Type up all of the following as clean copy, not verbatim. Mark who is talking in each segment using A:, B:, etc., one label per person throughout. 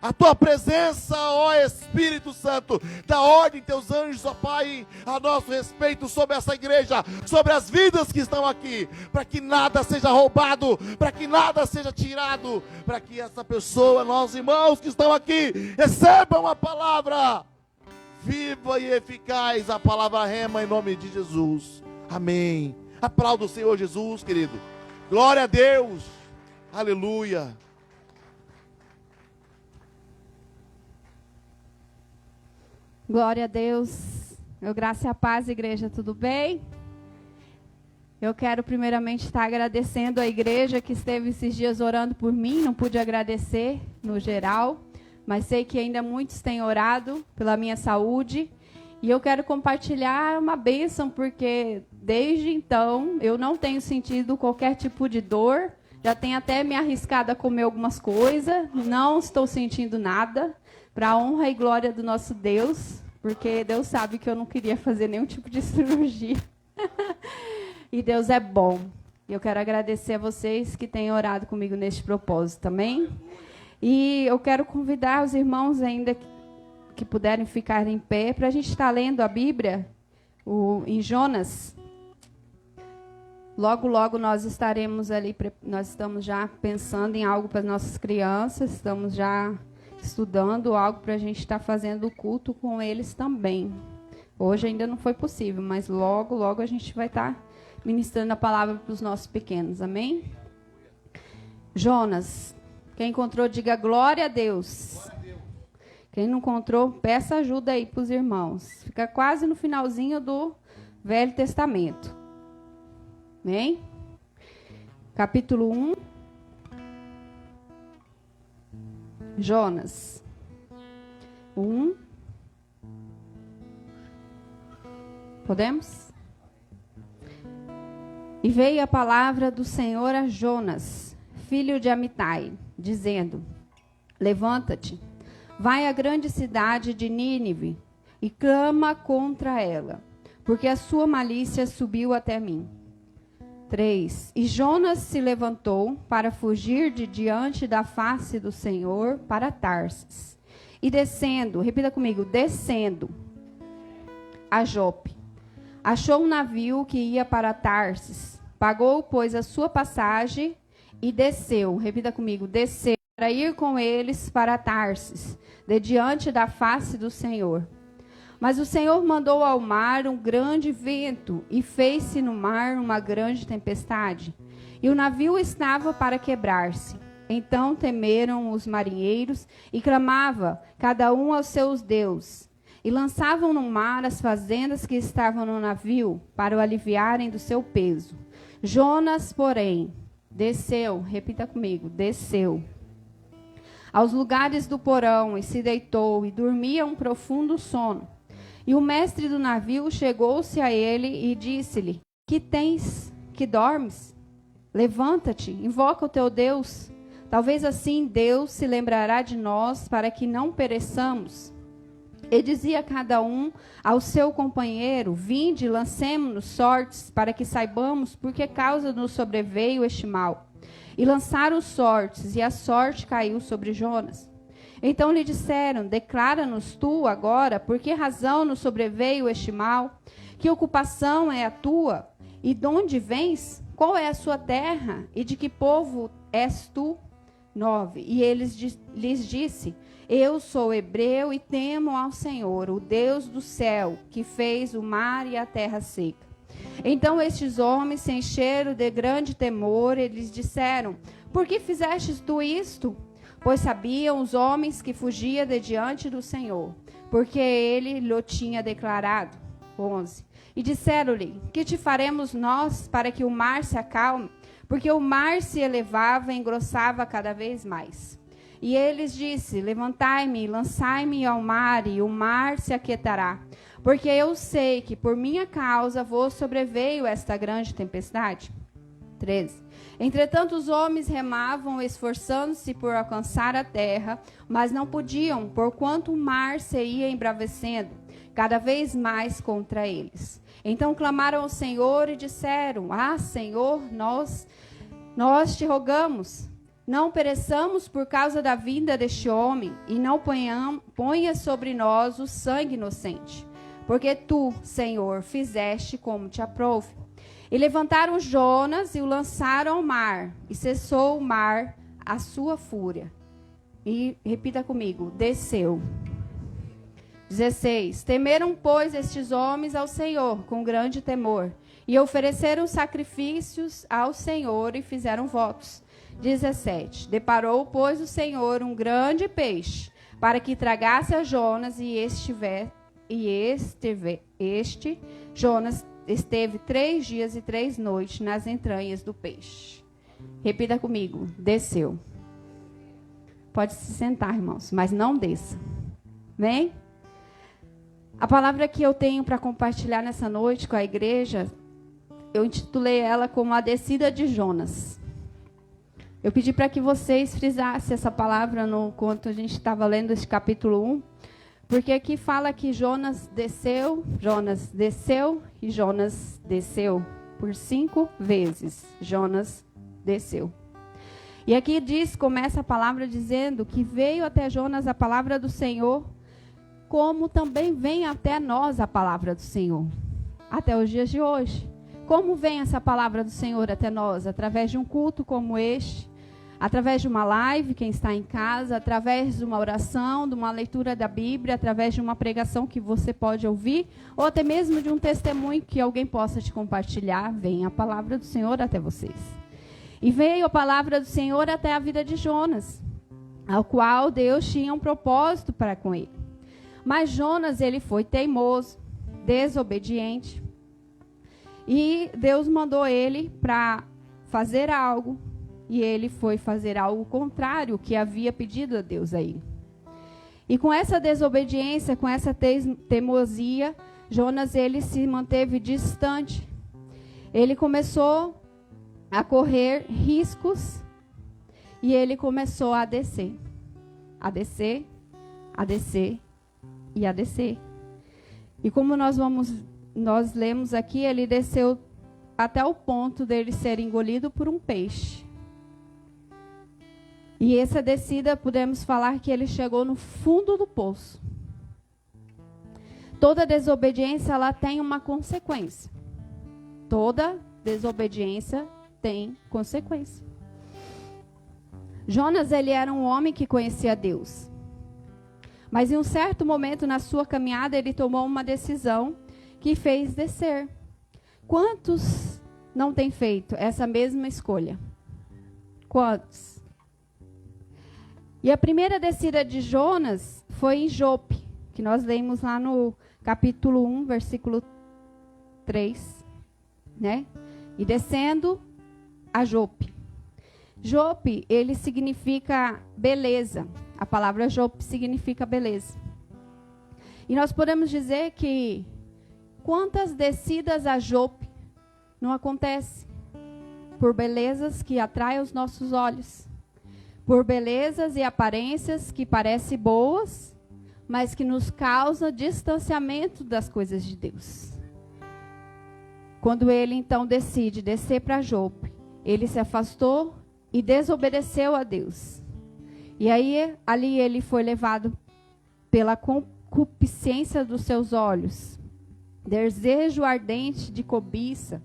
A: A tua presença, ó Espírito Santo, dá ordem teus anjos, ó Pai, a nosso respeito sobre essa igreja, sobre as vidas que estão aqui, para que nada seja roubado, para que nada seja tirado, para que essa pessoa, nossos irmãos que estão aqui, recebam a palavra viva e eficaz, a palavra rema em nome de Jesus. Amém. Aplauda o Senhor Jesus, querido. Glória a Deus. Aleluia.
B: Glória a Deus. Meu graça e a paz, igreja, tudo bem? Eu quero primeiramente estar agradecendo a igreja que esteve esses dias orando por mim. Não pude agradecer no geral, mas sei que ainda muitos têm orado pela minha saúde. E eu quero compartilhar uma bênção, porque desde então eu não tenho sentido qualquer tipo de dor. Já tenho até me arriscado a comer algumas coisas. Não estou sentindo nada. Para a honra e glória do nosso Deus, porque Deus sabe que eu não queria fazer nenhum tipo de cirurgia. E Deus é bom. E eu quero agradecer a vocês que têm orado comigo neste propósito também. E eu quero convidar os irmãos ainda que puderem ficar em pé, para a gente estar lendo a Bíblia em Jonas. Logo, logo nós estaremos ali, nós estamos já pensando em algo para as nossas crianças, estamos já estudando algo para a gente estar fazendo o culto com eles também. Hoje ainda não foi possível, mas logo, logo a gente vai estar ministrando a palavra para os nossos pequenos, amém? Jonas, quem encontrou, diga glória a Deus. Glória a Deus. Quem não encontrou, peça ajuda aí para os irmãos. Fica quase no finalzinho do Velho Testamento. Amém? Capítulo 1. Jonas 1. Podemos? E veio a palavra do Senhor a Jonas, filho de Amitai, dizendo: levanta-te, vai à grande cidade de Nínive e clama contra ela, porque a sua malícia subiu até mim. 3. E Jonas se levantou para fugir de diante da face do Senhor para Tarsis. E descendo, repita comigo, descendo a Jope, achou um navio que ia para Tarsis. Pagou, pois, a sua passagem e desceu, repita comigo, desceu, para ir com eles para Tarsis, de diante da face do Senhor. Mas o Senhor mandou ao mar um grande vento, e fez-se no mar uma grande tempestade, e o navio estava para quebrar-se. Então temeram os marinheiros, e clamava cada um aos seus deuses, e lançavam no mar as fazendas que estavam no navio, para o aliviarem do seu peso. Jonas, porém, desceu, repita comigo, desceu aos lugares do porão, e se deitou, e dormia um profundo sono. E o mestre do navio chegou-se a ele e disse-lhe: que tens, que dormes? Levanta-te, invoca o teu Deus. Talvez assim Deus se lembrará de nós, para que não pereçamos. E dizia cada um ao seu companheiro: vinde, lancemo-nos sortes, para que saibamos por que causa nos sobreveio este mal. E lançaram sortes, e a sorte caiu sobre Jonas. Então lhe disseram: declara-nos tu agora, por que razão nos sobreveio este mal? Que ocupação é a tua? E de onde vens? Qual é a sua terra? E de que povo és tu? 9. E lhes disse: eu sou hebreu e temo ao Senhor, o Deus do céu, que fez o mar e a terra seca. Então estes homens se encheram de grande temor e lhes disseram: por que fizestes tu isto? Pois sabiam os homens que fugia de diante do Senhor, porque ele lhe tinha declarado. 11. E disseram-lhe: que te faremos nós para que o mar se acalme? Porque o mar se elevava e engrossava cada vez mais. E eles disse: levantai-me e lançai-me ao mar, e o mar se aquietará. Porque eu sei que por minha causa vos sobreveio esta grande tempestade. 13. Entretanto, os homens remavam, esforçando-se por alcançar a terra, mas não podiam, porquanto o mar se ia embravecendo cada vez mais contra eles. Então clamaram ao Senhor e disseram: ah, Senhor, nós te rogamos, não pereçamos por causa da vinda deste homem, e não ponha sobre nós o sangue inocente. Porque tu, Senhor, fizeste como te aprouve. E levantaram Jonas e o lançaram ao mar, e cessou o mar a sua fúria. E repita comigo, desceu. 16. Temeram, pois, estes homens ao Senhor com grande temor, e ofereceram sacrifícios ao Senhor e fizeram votos. 17. Deparou, pois, o Senhor um grande peixe, para que tragasse a Jonas, Jonas esteve 3 dias e 3 noites nas entranhas do peixe. Repita comigo, desceu. Pode se sentar, irmãos, mas não desça. Vem? A palavra que eu tenho para compartilhar nessa noite com a igreja, eu intitulei ela como a descida de Jonas. Eu pedi para que vocês frisassem essa palavra enquanto a gente estava lendo esse capítulo 1, porque aqui fala que Jonas desceu e Jonas desceu. Por 5 vezes, Jonas desceu. E aqui começa a palavra dizendo que veio até Jonas a palavra do Senhor, como também vem até nós a palavra do Senhor, até os dias de hoje. Como vem essa palavra do Senhor até nós? Através de um culto como este, através de uma live, quem está em casa, através de uma oração, de uma leitura da Bíblia, através de uma pregação que você pode ouvir, ou até mesmo de um testemunho que alguém possa te compartilhar, vem a palavra do Senhor até vocês. E veio a palavra do Senhor até a vida de Jonas, ao qual Deus tinha um propósito para com ele. Mas Jonas, ele foi teimoso, desobediente, e Deus mandou ele para fazer algo, e ele foi fazer algo contrário ao que havia pedido a Deus a ele. E com essa desobediência, com essa teimosia, Jonas, ele se manteve distante. Ele começou a correr riscos, e ele começou a descer, a descer, a descer e a descer. E como nós lemos aqui, ele desceu até o ponto dele ser engolido por um peixe. E essa descida, podemos falar que ele chegou no fundo do poço. Toda desobediência, ela tem uma consequência. Toda desobediência tem consequência. Jonas, ele era um homem que conhecia Deus. Mas em um certo momento na sua caminhada, ele tomou uma decisão que fez descer. Quantos não têm feito essa mesma escolha? Quantos? E a primeira descida de Jonas foi em Jope, que nós lemos lá no capítulo 1, versículo 3, né? E descendo a Jope. Jope, ele significa beleza. A palavra Jope significa beleza. E nós podemos dizer que quantas descidas a Jope não acontece por belezas que atraem os nossos olhos, por belezas e aparências que parecem boas, mas que nos causam distanciamento das coisas de Deus. Quando ele então decide descer para Jope, ele se afastou e desobedeceu a Deus. E aí, ali ele foi levado pela concupiscência dos seus olhos, desejo ardente de cobiça,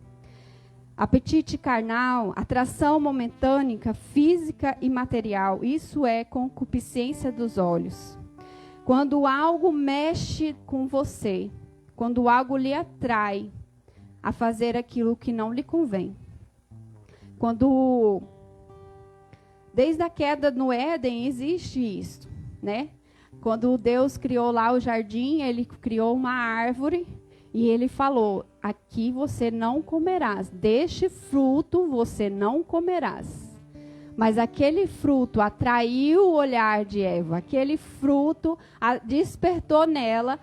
B: apetite carnal, atração momentânea, física e material. Isso é concupiscência dos olhos. Quando algo mexe com você, quando algo lhe atrai a fazer aquilo que não lhe convém. Desde a queda no Éden existe isso, né? Quando Deus criou lá o jardim, ele criou uma árvore e ele falou: aqui você não comerás, deste fruto você não comerás. Mas aquele fruto atraiu o olhar de Eva, aquele fruto despertou nela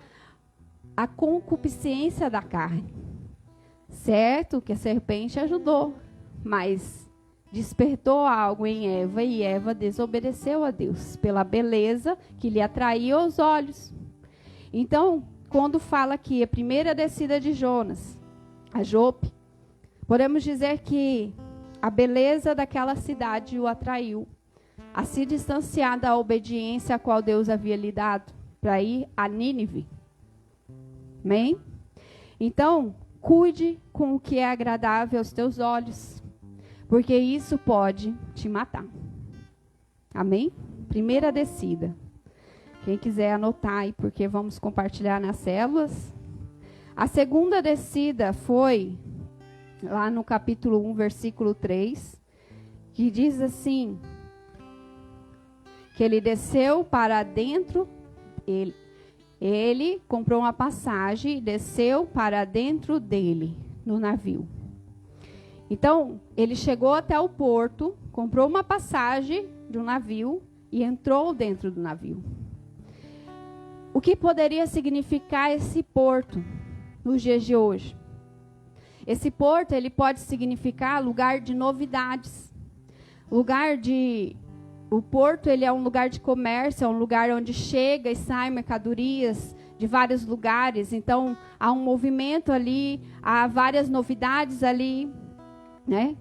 B: a concupiscência da carne. Certo que a serpente ajudou, mas despertou algo em Eva e Eva desobedeceu a Deus pela beleza que lhe atraía os olhos. Então, quando fala aqui a primeira descida de Jonas, a Jope, podemos dizer que a beleza daquela cidade o atraiu. a se distanciar da obediência a qual Deus havia lhe dado para ir a Nínive. Amém? Então, cuide com o que é agradável aos teus olhos, porque isso pode te matar. Amém? Primeira descida. Quem quiser anotar aí, porque vamos compartilhar nas células. A segunda descida foi lá no capítulo 1, versículo 3, que diz assim, que ele desceu para dentro, ele comprou uma passagem e desceu para dentro dele, no navio. Então, ele chegou até o porto, comprou uma passagem de um navio e entrou dentro do navio. O que poderia significar esse porto nos dias de hoje? Esse porto, ele pode significar lugar de novidades. O porto, ele é um lugar de comércio, é um lugar onde chega e sai mercadorias de vários lugares. Então, há um movimento ali, há várias novidades ali, né?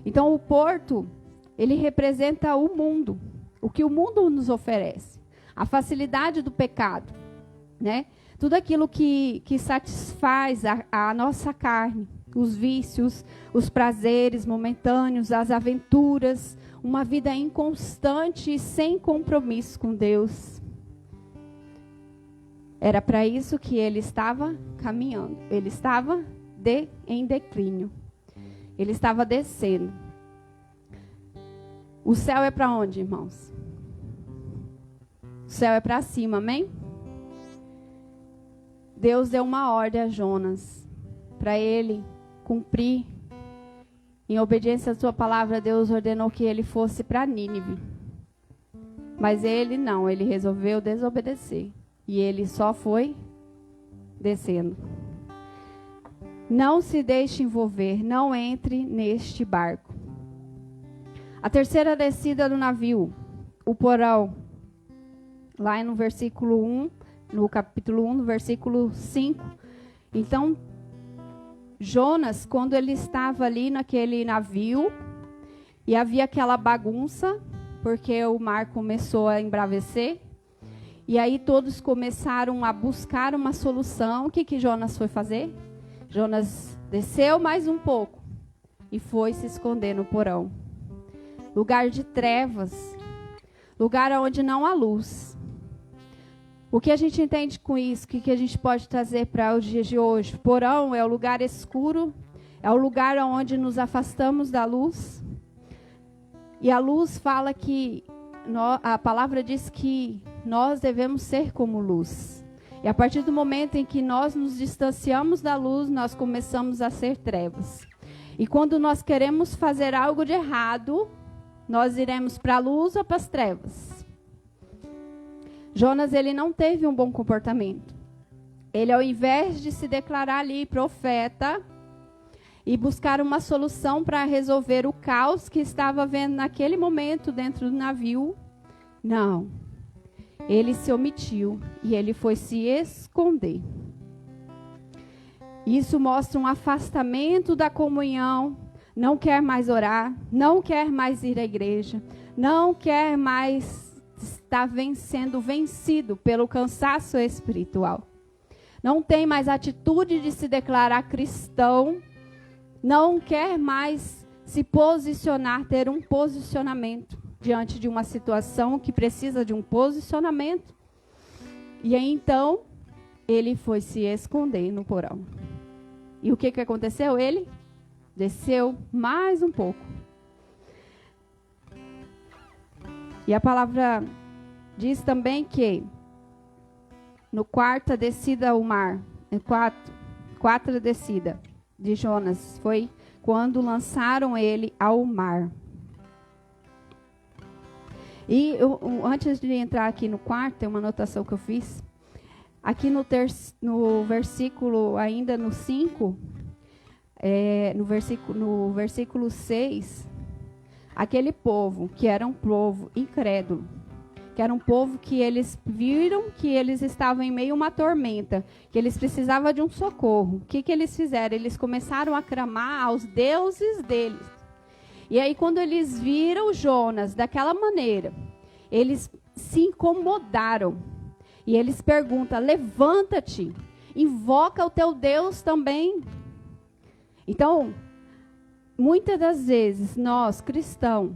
B: Então, o porto, ele representa o mundo, o que o mundo nos oferece. A facilidade do pecado, né? Tudo aquilo que satisfaz a nossa carne, os vícios, os prazeres momentâneos, as aventuras, uma vida inconstante e sem compromisso com Deus. Era para isso que ele estava caminhando. Ele estava em declínio. Ele estava descendo. O céu é para onde, irmãos? O céu é para cima, amém? Deus deu uma ordem a Jonas para ele cumprir. Em obediência à sua palavra, Deus ordenou que ele fosse para Nínive. Mas ele não, ele resolveu desobedecer. E ele só foi descendo. Não se deixe envolver, não entre neste barco. A terceira descida do navio, o porão. Lá no versículo 1, no capítulo 1, no versículo 5. Então, Jonas, quando ele estava ali naquele navio, e havia aquela bagunça, porque o mar começou a embravecer, e aí todos começaram a buscar uma solução. O que Jonas foi fazer? Jonas desceu mais um pouco e foi se esconder no porão. Lugar de trevas, lugar onde não há luz. O que a gente entende com isso? O que a gente pode trazer para os dias de hoje? Porão é o lugar escuro, é o lugar onde nos afastamos da luz. E a luz fala que, a palavra diz que nós devemos ser como luz. E a partir do momento em que nós nos distanciamos da luz, nós começamos a ser trevas. E quando nós queremos fazer algo de errado, nós iremos para a luz ou para as trevas. Jonas, ele não teve um bom comportamento. Ele, ao invés de se declarar ali profeta e buscar uma solução para resolver o caos que estava havendo naquele momento dentro do navio, não. Ele se omitiu e ele foi se esconder. Isso mostra um afastamento da comunhão. Não quer mais orar, não quer mais ir à igreja, não quer mais estar sendo vencido pelo cansaço espiritual. Não tem mais atitude de se declarar cristão, não quer mais se posicionar, ter um posicionamento diante de uma situação que precisa de um posicionamento. E aí, então, ele foi se esconder no porão. E o que aconteceu? Ele desceu mais um pouco. E a palavra diz também que no quarta descida ao mar, quarta descida de Jonas, foi quando lançaram ele ao mar. E antes de entrar aqui no quarto, tem uma anotação que eu fiz. Aqui no versículo, ainda no 5, no versículo 6, aquele povo que era um povo incrédulo, que era um povo que eles viram que eles estavam em meio a uma tormenta, que eles precisavam de um socorro. O que eles fizeram? Eles começaram a clamar aos deuses deles. E aí, quando eles viram Jonas daquela maneira, eles se incomodaram. E eles perguntam: levanta-te, invoca o teu Deus também. Então, muitas das vezes, nós, cristãos,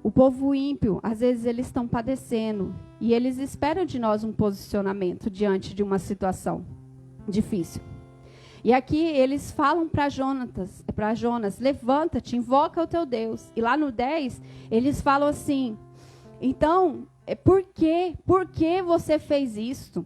B: o povo ímpio, às vezes eles estão padecendo. E eles esperam de nós um posicionamento diante de uma situação difícil. E aqui eles falam para Jonas, levanta-te, invoca o teu Deus. E lá no 10, eles falam assim: então, por que você fez isso?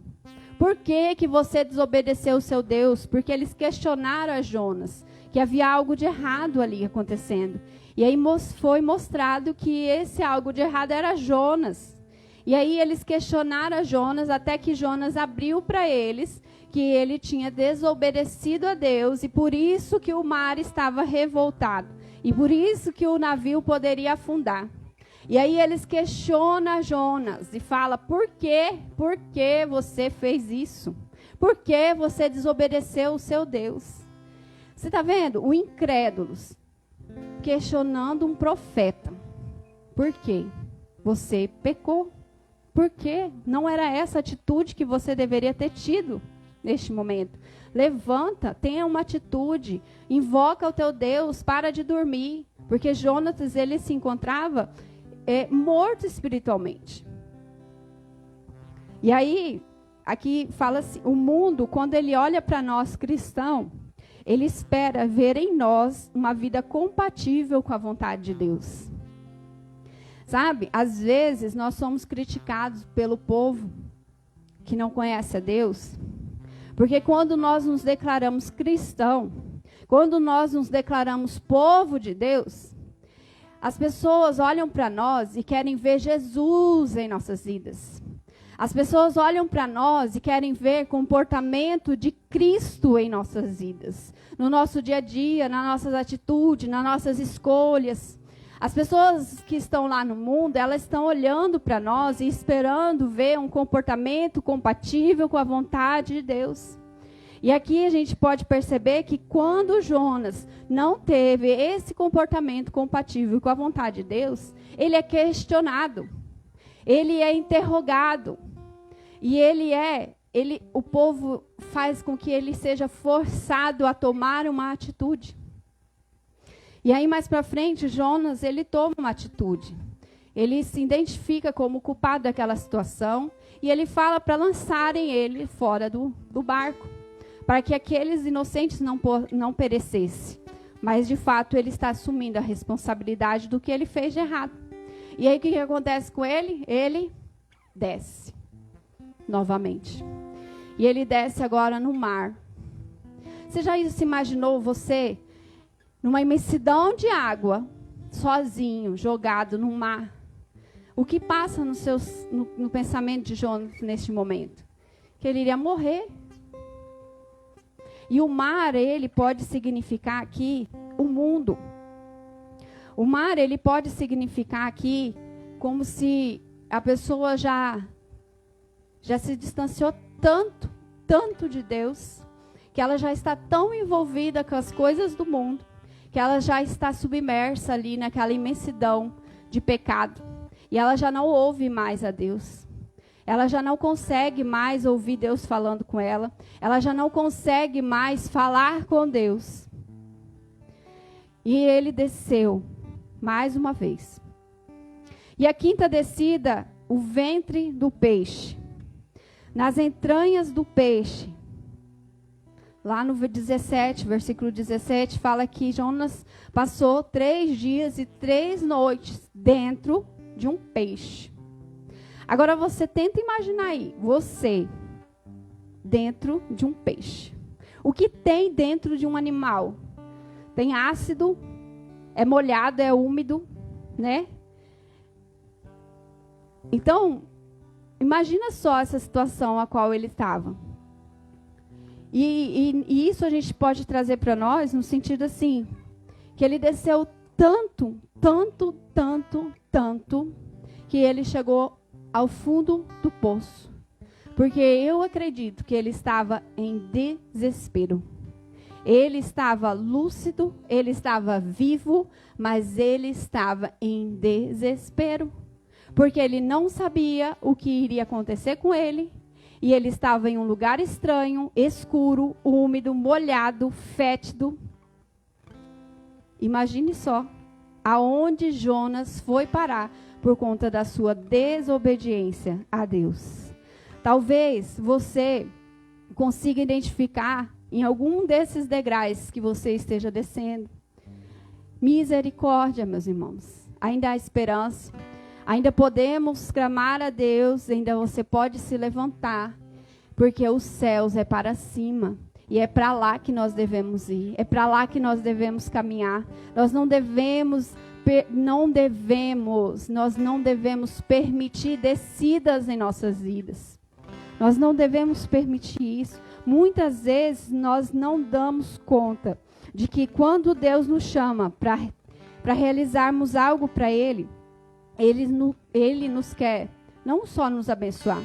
B: Por que você desobedeceu o seu Deus? Porque eles questionaram a Jonas que havia algo de errado ali acontecendo. E aí foi mostrado que esse algo de errado era Jonas. E aí eles questionaram a Jonas, até que Jonas abriu para eles que ele tinha desobedecido a Deus, e por isso que o mar estava revoltado, e por isso que o navio poderia afundar. E aí eles questionam Jonas e falam: por que você fez isso? Por que você desobedeceu o seu Deus? Você está vendo? O incrédulos questionando um profeta. Por quê? Você pecou. Por quê? Não era essa atitude que você deveria ter tido neste momento. Levanta, tenha uma atitude, invoca o teu Deus, para de dormir. Porque Jonas, ele se encontrava morto espiritualmente. E aí, aqui fala assim, o mundo, quando ele olha para nós cristãos, ele espera ver em nós uma vida compatível com a vontade de Deus. Sabe, às vezes nós somos criticados pelo povo que não conhece a Deus, porque quando nós nos declaramos cristão, quando nós nos declaramos povo de Deus, as pessoas olham para nós e querem ver Jesus em nossas vidas. As pessoas olham para nós e querem ver comportamento de Cristo em nossas vidas, no nosso dia a dia, nas nossas atitudes, nas nossas escolhas. As pessoas que estão lá no mundo, elas estão olhando para nós e esperando ver um comportamento compatível com a vontade de Deus. E aqui a gente pode perceber que quando Jonas não teve esse comportamento compatível com a vontade de Deus, ele é questionado, ele é interrogado, e o povo faz com que ele seja forçado a tomar uma atitude. E aí, mais para frente, Jonas, ele toma uma atitude. Ele se identifica como culpado daquela situação e ele fala para lançarem ele fora do barco, para que aqueles inocentes não perecessem. Mas, de fato, ele está assumindo a responsabilidade do que ele fez de errado. E aí, o que acontece com ele? Ele desce novamente. E ele desce agora no mar. Você já se imaginou você numa imensidão de água, sozinho, jogado no mar? O que passa no pensamento de Jonas neste momento? Que ele iria morrer. E o mar, ele pode significar aqui o mundo. O mar, ele pode significar aqui como se a pessoa já se distanciou tanto de Deus, que ela já está tão envolvida com as coisas do mundo, que ela já está submersa ali naquela imensidão de pecado. E ela já não ouve mais a Deus. Ela já não consegue mais ouvir Deus falando com ela. Ela já não consegue mais falar com Deus. E ele desceu mais uma vez. E a quinta descida, o ventre do peixe. Nas entranhas do peixe. Lá no 17, versículo 17, fala que Jonas passou 3 dias e 3 noites dentro de um peixe. Agora você tenta imaginar aí, você dentro de um peixe. O que tem dentro de um animal? Tem ácido, é molhado, é úmido, né? Então, imagina só essa situação a qual ele estava. E isso a gente pode trazer para nós no sentido assim, que ele desceu tanto, que ele chegou ao fundo do poço. Porque eu acredito que ele estava em desespero. Ele estava lúcido, ele estava vivo, mas ele estava em desespero. Porque ele não sabia o que iria acontecer com ele. E ele estava em um lugar estranho, escuro, úmido, molhado, fétido. Imagine só aonde Jonas foi parar por conta da sua desobediência a Deus. Talvez você consiga identificar em algum desses degraus que você esteja descendo. Misericórdia, meus irmãos. Ainda há esperança. Ainda podemos clamar a Deus, ainda você pode se levantar, porque os céus é para cima, e é para lá que nós devemos ir, é para lá que nós devemos caminhar. Nós não devemos permitir descidas em nossas vidas. Nós não devemos permitir isso. Muitas vezes nós não damos conta de que quando Deus nos chama para realizarmos algo para Ele, Ele nos quer não só nos abençoar.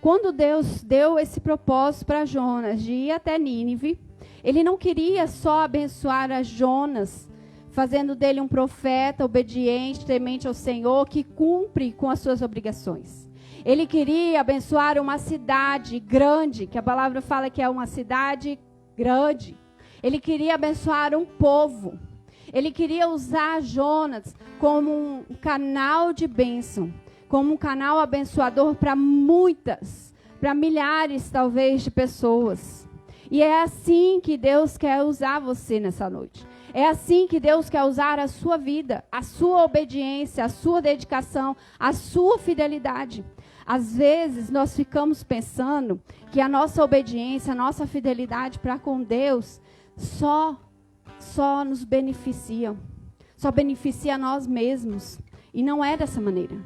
B: Quando Deus deu esse propósito para Jonas de ir até Nínive, Ele não queria só abençoar a Jonas, fazendo dele um profeta obediente, temente ao Senhor, que cumpre com as suas obrigações. Ele queria abençoar uma cidade grande, que a palavra fala que é uma cidade grande. Ele queria abençoar um povo. Ele queria usar Jonas como um canal de bênção, como um canal abençoador para muitas, para milhares talvez de pessoas. E é assim que Deus quer usar você nessa noite. É assim que Deus quer usar a sua vida, a sua obediência, a sua dedicação, a sua fidelidade. Às vezes nós ficamos pensando que a nossa obediência, a nossa fidelidade para com Deus só nos beneficiam. Só beneficia a nós mesmos. E não é dessa maneira.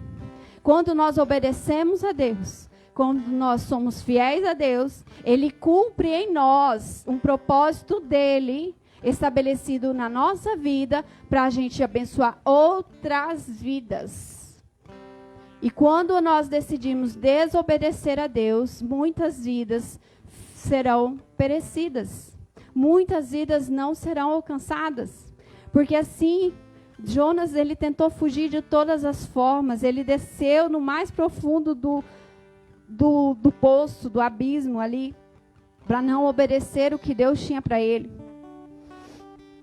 B: Quando nós obedecemos a Deus, quando nós somos fiéis a Deus, Ele cumpre em nós um propósito dEle, estabelecido na nossa vida, para a gente abençoar outras vidas. E quando nós decidimos desobedecer a Deus, muitas vidas serão perecidas. Muitas vidas não serão alcançadas. Porque assim, Jonas, ele tentou fugir de todas as formas. Ele desceu no mais profundo do poço, do abismo ali, para não obedecer o que Deus tinha para ele.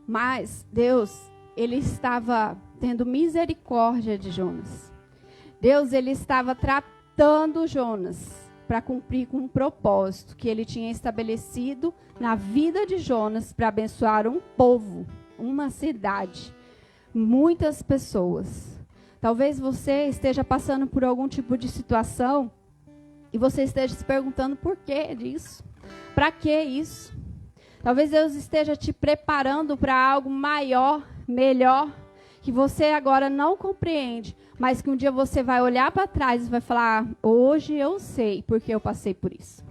B: Mas Deus, Ele estava tendo misericórdia de Jonas. Deus, Ele estava tratando Jonas para cumprir com um propósito que Ele tinha estabelecido na vida de Jonas para abençoar um povo, uma cidade, muitas pessoas. Talvez você esteja passando por algum tipo de situação e você esteja se perguntando por que disso? Para que isso? Talvez Deus esteja te preparando para algo maior, melhor, que você agora não compreende, mas que um dia você vai olhar para trás e vai falar, hoje eu sei porque eu passei por isso.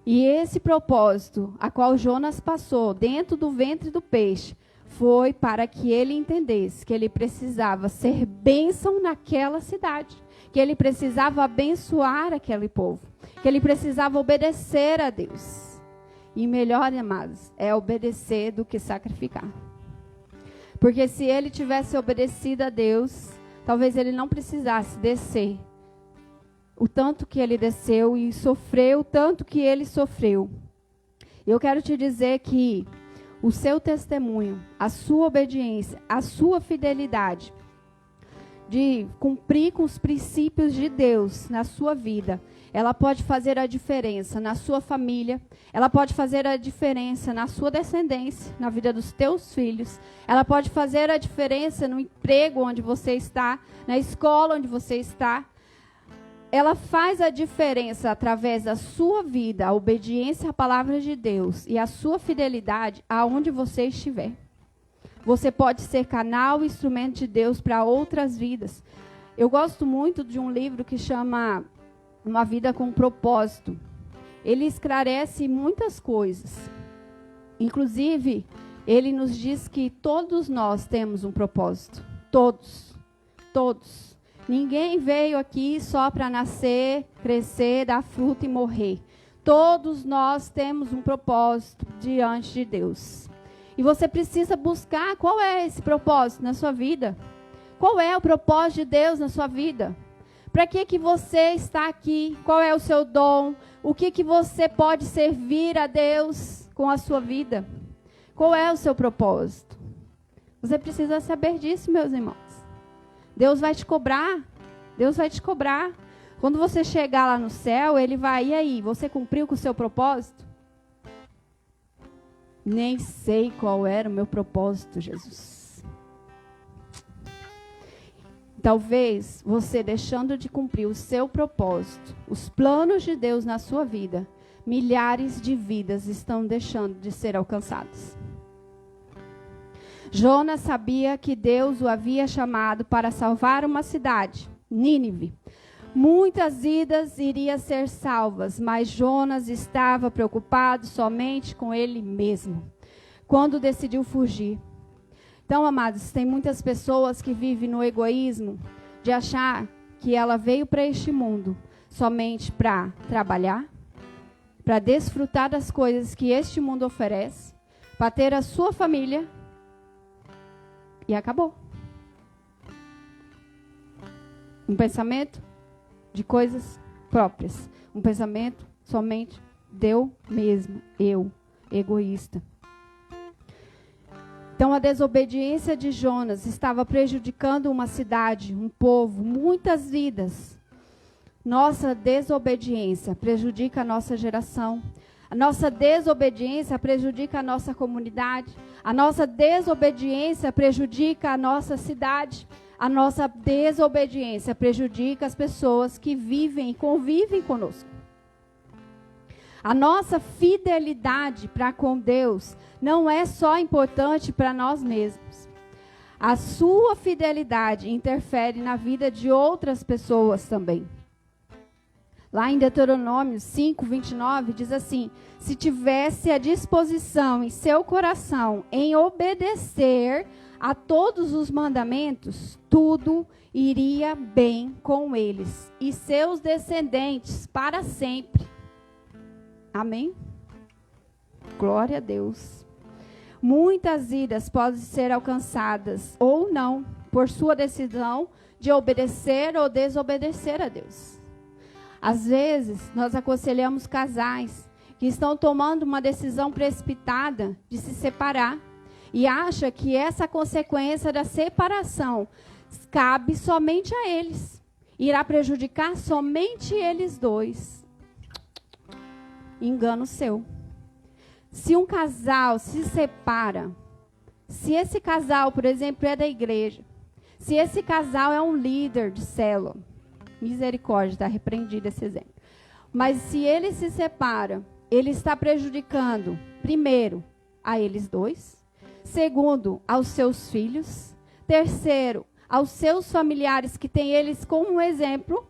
B: E esse propósito, a qual Jonas passou dentro do ventre do peixe, foi para que ele entendesse que ele precisava ser bênção naquela cidade, que ele precisava abençoar aquele povo, que ele precisava obedecer a Deus. E melhor, amados, é obedecer do que sacrificar. Porque se ele tivesse obedecido a Deus, talvez ele não precisasse descer o tanto que ele desceu e sofreu o tanto que ele sofreu. Eu quero te dizer que o seu testemunho, a sua obediência, a sua fidelidade de cumprir com os princípios de Deus na sua vida, ela pode fazer a diferença na sua família, ela pode fazer a diferença na sua descendência, na vida dos teus filhos, ela pode fazer a diferença no emprego onde você está, na escola onde você está. Ela faz a diferença através da sua vida, a obediência à palavra de Deus e a sua fidelidade aonde você estiver. Você pode ser canal e instrumento de Deus para outras vidas. Eu gosto muito de um livro que chama Uma Vida com Propósito. Ele esclarece muitas coisas. Inclusive, ele nos diz que todos nós temos um propósito. Todos. Todos. Ninguém veio aqui só para nascer, crescer, dar fruto e morrer. Todos nós temos um propósito diante de Deus. E você precisa buscar qual é esse propósito na sua vida. Qual é o propósito de Deus na sua vida? Para que você está aqui? Qual é o seu dom? O que você pode servir a Deus com a sua vida? Qual é o seu propósito? Você precisa saber disso, meus irmãos. Deus vai te cobrar. Deus vai te cobrar. Quando você chegar lá no céu, Ele vai, e aí, você cumpriu com o seu propósito? Nem sei qual era o meu propósito, Jesus. Talvez você deixando de cumprir o seu propósito, os planos de Deus na sua vida, milhares de vidas estão deixando de ser alcançadas. Jonas sabia que Deus o havia chamado para salvar uma cidade, Nínive. Muitas vidas iriam ser salvas, mas Jonas estava preocupado somente com ele mesmo, quando decidiu fugir. Então, amados, tem muitas pessoas que vivem no egoísmo de achar que ela veio para este mundo somente para trabalhar, para desfrutar das coisas que este mundo oferece, para ter a sua família e acabou. Um pensamento de coisas próprias. Um pensamento somente de eu mesmo, eu, egoísta. Então, a desobediência de Jonas estava prejudicando uma cidade, um povo, muitas vidas. Nossa desobediência prejudica a nossa geração. A nossa desobediência prejudica a nossa comunidade. A nossa desobediência prejudica a nossa cidade. A nossa desobediência prejudica as pessoas que vivem e convivem conosco. A nossa fidelidade para com Deus não é só importante para nós mesmos. A sua fidelidade interfere na vida de outras pessoas também. Lá em Deuteronômio 5:29 diz assim: se tivesse a disposição em seu coração em obedecer a todos os mandamentos, tudo iria bem com eles e seus descendentes para sempre. Amém? Glória a Deus. Muitas vidas podem ser alcançadas ou não por sua decisão de obedecer ou desobedecer a Deus. Às vezes, nós aconselhamos casais que estão tomando uma decisão precipitada de se separar e acha que essa consequência da separação cabe somente a eles. Irá prejudicar somente eles dois. Engano seu. Se um casal se separa, se esse casal, por exemplo, é da igreja, se esse casal é um líder de célula, misericórdia, está repreendido esse exemplo. Mas se ele se separa, ele está prejudicando, primeiro, a eles dois, segundo, aos seus filhos, terceiro, aos seus familiares que têm eles como um exemplo,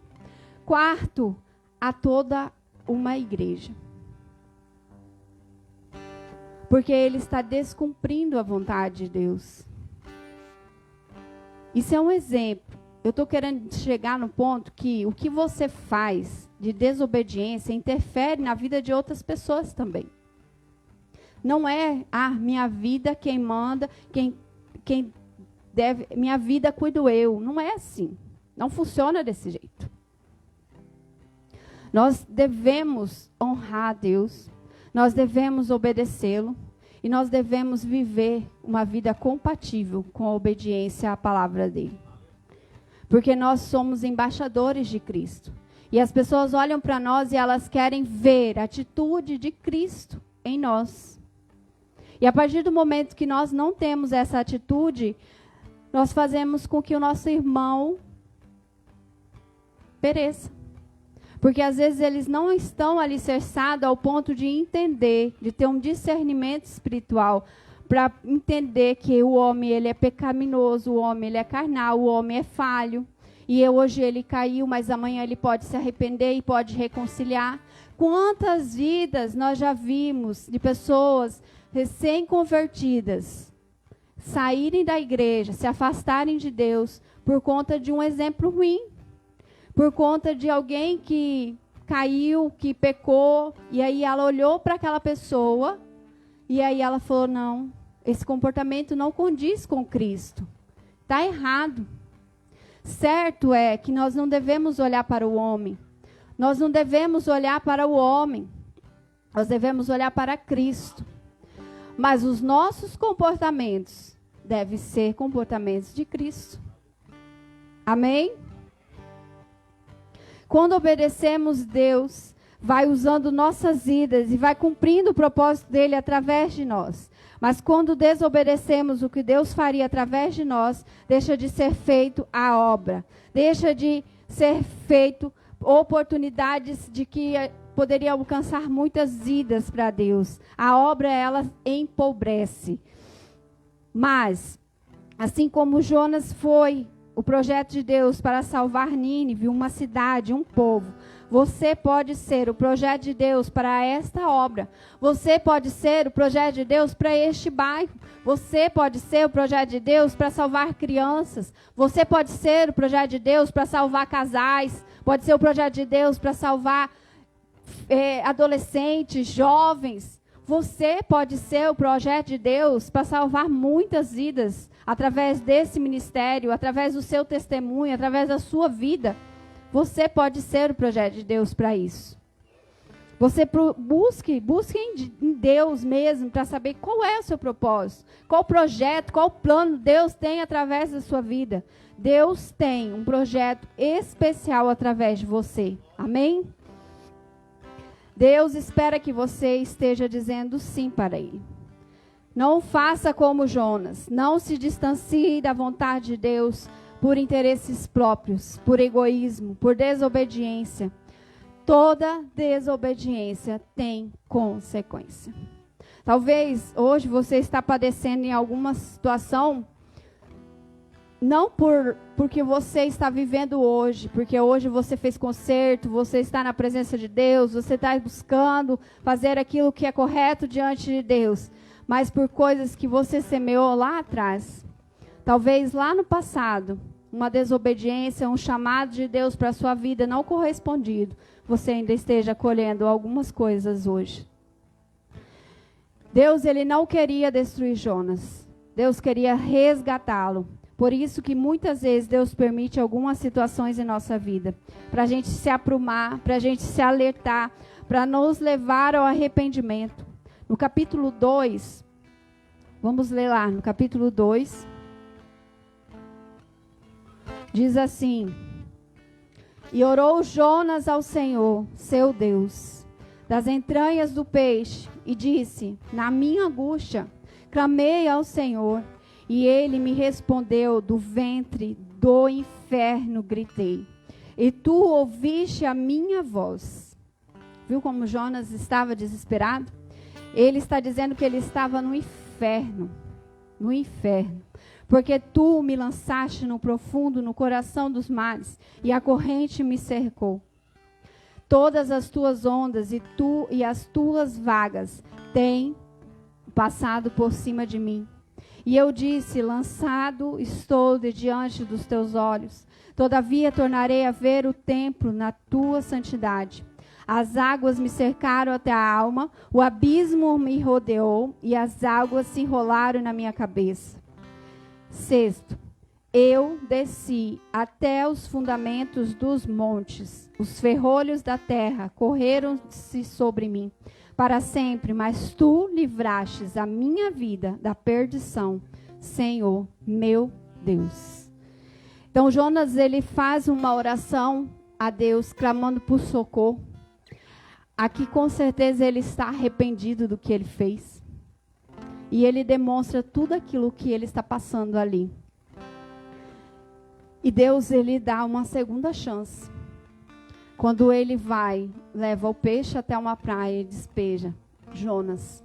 B: quarto, a toda uma igreja. Porque ele está descumprindo a vontade de Deus. Isso é um exemplo. Eu estou querendo chegar no ponto que o que você faz de desobediência interfere na vida de outras pessoas também. Não é, minha vida quem manda, quem deve, minha vida cuido eu. Não é assim. Não funciona desse jeito. Nós devemos honrar a Deus. Nós devemos obedecê-lo e nós devemos viver uma vida compatível com a obediência à palavra dele. Porque nós somos embaixadores de Cristo. E as pessoas olham para nós e elas querem ver a atitude de Cristo em nós. E a partir do momento que nós não temos essa atitude, nós fazemos com que o nosso irmão pereça. Porque às vezes eles não estão alicerçados ao ponto de entender, de ter um discernimento espiritual, para entender que o homem ele é pecaminoso, o homem ele é carnal, o homem é falho. E hoje ele caiu, mas amanhã ele pode se arrepender e pode reconciliar. Quantas vidas nós já vimos de pessoas recém-convertidas saírem da igreja, se afastarem de Deus por conta de um exemplo ruim. Por conta de alguém que caiu, que pecou, e aí ela olhou para aquela pessoa, e aí ela falou, não, esse comportamento não condiz com Cristo. Está errado. Certo é que nós não devemos olhar para o homem. Nós não devemos olhar para o homem. Nós devemos olhar para Cristo. Mas os nossos comportamentos devem ser comportamentos de Cristo. Amém? Quando obedecemos, Deus vai usando nossas vidas e vai cumprindo o propósito dele através de nós. Mas quando desobedecemos o que Deus faria através de nós, deixa de ser feito a obra. Deixa de ser feito oportunidades de que poderia alcançar muitas vidas para Deus. A obra, ela empobrece. Mas, assim como Jonas foi o projeto de Deus para salvar Nínive, uma cidade, um povo, você pode ser o projeto de Deus para esta obra. Você pode ser o projeto de Deus para este bairro. Você pode ser o projeto de Deus para salvar crianças. Você pode ser o projeto de Deus para salvar casais. Pode ser o projeto de Deus para salvar adolescentes, jovens. Você pode ser o projeto de Deus para salvar muitas vidas através desse ministério, através do seu testemunho, através da sua vida. Você pode ser o projeto de Deus para isso. Você busque em Deus mesmo para saber qual é o seu propósito, qual projeto, qual plano Deus tem através da sua vida. Deus tem um projeto especial através de você. Amém? Deus espera que você esteja dizendo sim para Ele. Não faça como Jonas. Não se distancie da vontade de Deus por interesses próprios, por egoísmo, por desobediência. Toda desobediência tem consequência. Talvez hoje você está padecendo em alguma situação, não porque você está vivendo hoje, porque hoje você fez concerto, você está na presença de Deus, você está buscando fazer aquilo que é correto diante de Deus, mas por coisas que você semeou lá atrás. Talvez lá no passado, uma desobediência, um chamado de Deus para a sua vida não correspondido, você ainda esteja colhendo algumas coisas hoje. Deus, ele não queria destruir Jonas. Deus queria resgatá-lo. Por isso que muitas vezes Deus permite algumas situações em nossa vida, para a gente se aprumar, para a gente se alertar, para nos levar ao arrependimento. No capítulo 2, vamos ler lá, no capítulo 2, diz assim: E orou Jonas ao Senhor, seu Deus, das entranhas do peixe, e disse: Na minha angústia, clamei ao Senhor, e ele me respondeu, do ventre do inferno gritei, e tu ouviste a minha voz. Viu como Jonas estava desesperado? Ele está dizendo que ele estava no inferno, porque tu me lançaste no profundo, no coração dos mares, e a corrente me cercou. Todas as tuas ondas e as tuas vagas têm passado por cima de mim. E eu disse: lançado estou de diante dos teus olhos. Todavia tornarei a ver o templo na tua santidade. As águas me cercaram até a alma, o abismo me rodeou, e as águas se enrolaram na minha cabeça. 6. Eu desci até os fundamentos dos montes. Os ferrolhos da terra correram-se sobre mim para sempre, mas tu livrastes a minha vida da perdição, Senhor, meu Deus. Então Jonas, ele faz uma oração a Deus, clamando por socorro. Aqui com certeza ele está arrependido do que ele fez. E ele demonstra tudo aquilo que ele está passando ali. E Deus, ele dá uma segunda chance. Quando ele vai, leva o peixe até uma praia e despeja Jonas.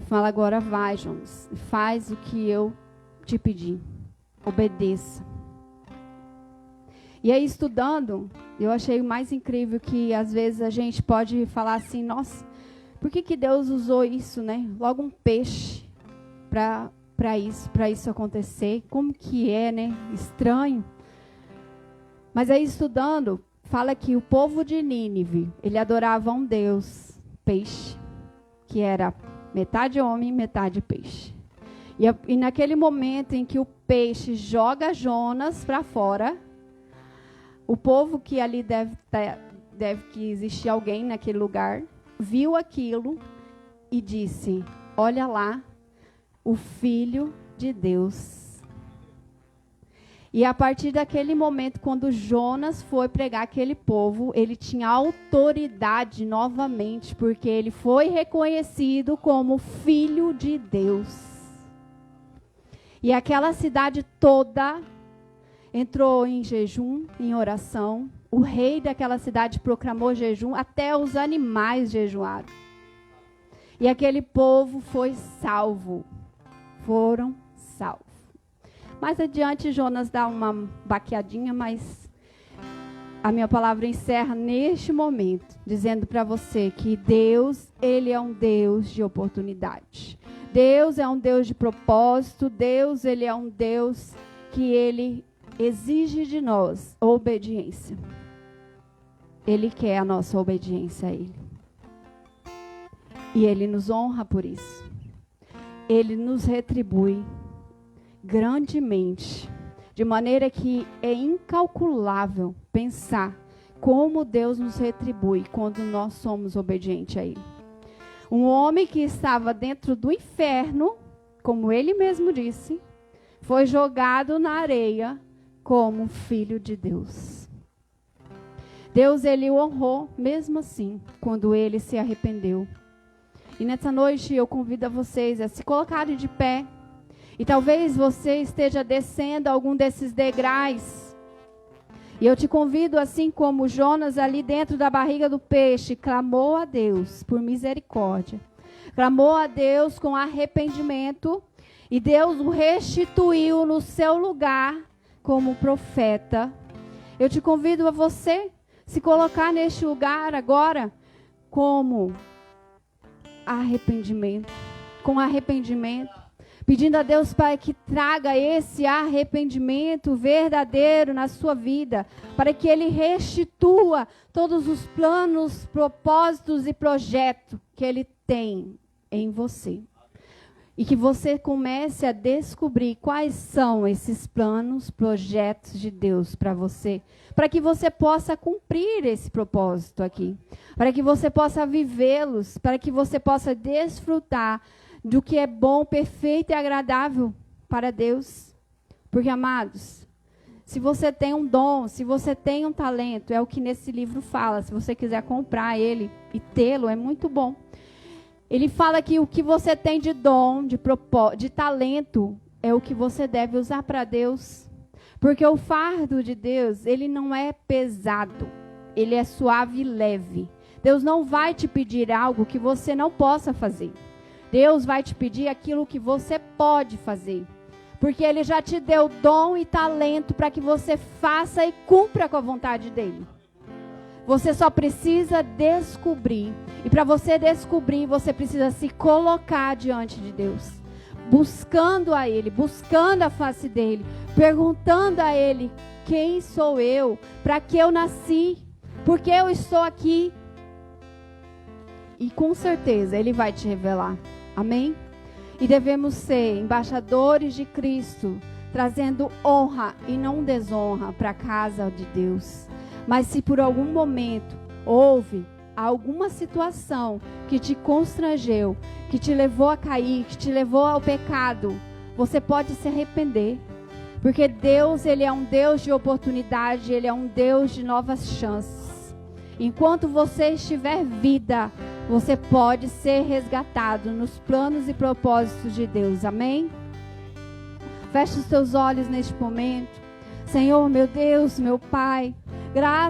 B: Fala: agora vai, Jonas, faz o que eu te pedi. Obedeça. E aí, estudando, eu achei o mais incrível que às vezes a gente pode falar assim: nossa, por que Deus usou isso, né? Logo um peixe para isso acontecer. Como que é, né? Estranho. Mas aí, estudando, fala que o povo de Nínive, ele adorava um deus, peixe, que era metade homem, metade peixe. E naquele momento em que o peixe joga Jonas para fora, o povo que ali deve que existir alguém naquele lugar, viu aquilo e disse: olha lá, o Filho de Deus. E a partir daquele momento, quando Jonas foi pregar aquele povo, ele tinha autoridade novamente, porque ele foi reconhecido como Filho de Deus. E aquela cidade toda entrou em jejum, em oração. O rei daquela cidade proclamou jejum, até os animais jejuaram. E aquele povo foi salvo. Foram salvos. Mais adiante, Jonas dá uma baqueadinha, mas a minha palavra encerra neste momento, dizendo para você que Deus, Ele é um Deus de oportunidade. Deus é um Deus de propósito. Deus, Ele é um Deus que Ele exige de nós obediência. Ele quer a nossa obediência a Ele. E Ele nos honra por isso. Ele nos retribui grandemente, de maneira que é incalculável pensar como Deus nos retribui quando nós somos obedientes a Ele. Um homem que estava dentro do inferno, como ele mesmo disse, foi jogado na areia como filho de Deus. Deus, Ele o honrou mesmo assim, quando ele se arrependeu. E nessa noite eu convido a vocês a se colocarem de pé. E talvez você esteja descendo algum desses degraus. E eu te convido, assim como Jonas ali dentro da barriga do peixe, clamou a Deus por misericórdia. Clamou a Deus com arrependimento. E Deus o restituiu no seu lugar como profeta. Eu te convido a você se colocar neste lugar agora como arrependimento. Com arrependimento. Pedindo a Deus, Pai, que traga esse arrependimento verdadeiro na sua vida, para que Ele restitua todos os planos, propósitos e projetos que Ele tem em você. E que você comece a descobrir quais são esses planos, projetos de Deus para você, para que você possa cumprir esse propósito aqui, para que você possa vivê-los, para que você possa desfrutar do que é bom, perfeito e agradável para Deus. Porque, amados, se você tem um dom, se você tem um talento, é o que nesse livro fala. Se você quiser comprar ele e tê-lo, é muito bom. Ele fala que o que você tem de dom, de talento, é o que você deve usar para Deus. Porque o fardo de Deus, ele não é pesado. Ele é suave e leve. Deus não vai te pedir algo que você não possa fazer. Deus vai te pedir aquilo que você pode fazer. Porque Ele já te deu dom e talento para que você faça e cumpra com a vontade dEle. Você só precisa descobrir. E para você descobrir, você precisa se colocar diante de Deus. Buscando a Ele, buscando a face dEle. Perguntando a Ele, quem sou eu? Para que eu nasci? Por que eu estou aqui? E com certeza Ele vai te revelar. Amém? E devemos ser embaixadores de Cristo, trazendo honra e não desonra para a casa de Deus. Mas se por algum momento houve alguma situação que te constrangeu, que te levou a cair, que te levou ao pecado, você pode se arrepender. Porque Deus, Ele é um Deus de oportunidade, Ele é um Deus de novas chances. Enquanto você estiver vida, você pode ser resgatado nos planos e propósitos de Deus. Amém? Feche os teus olhos neste momento. Senhor, meu Deus, meu Pai, graças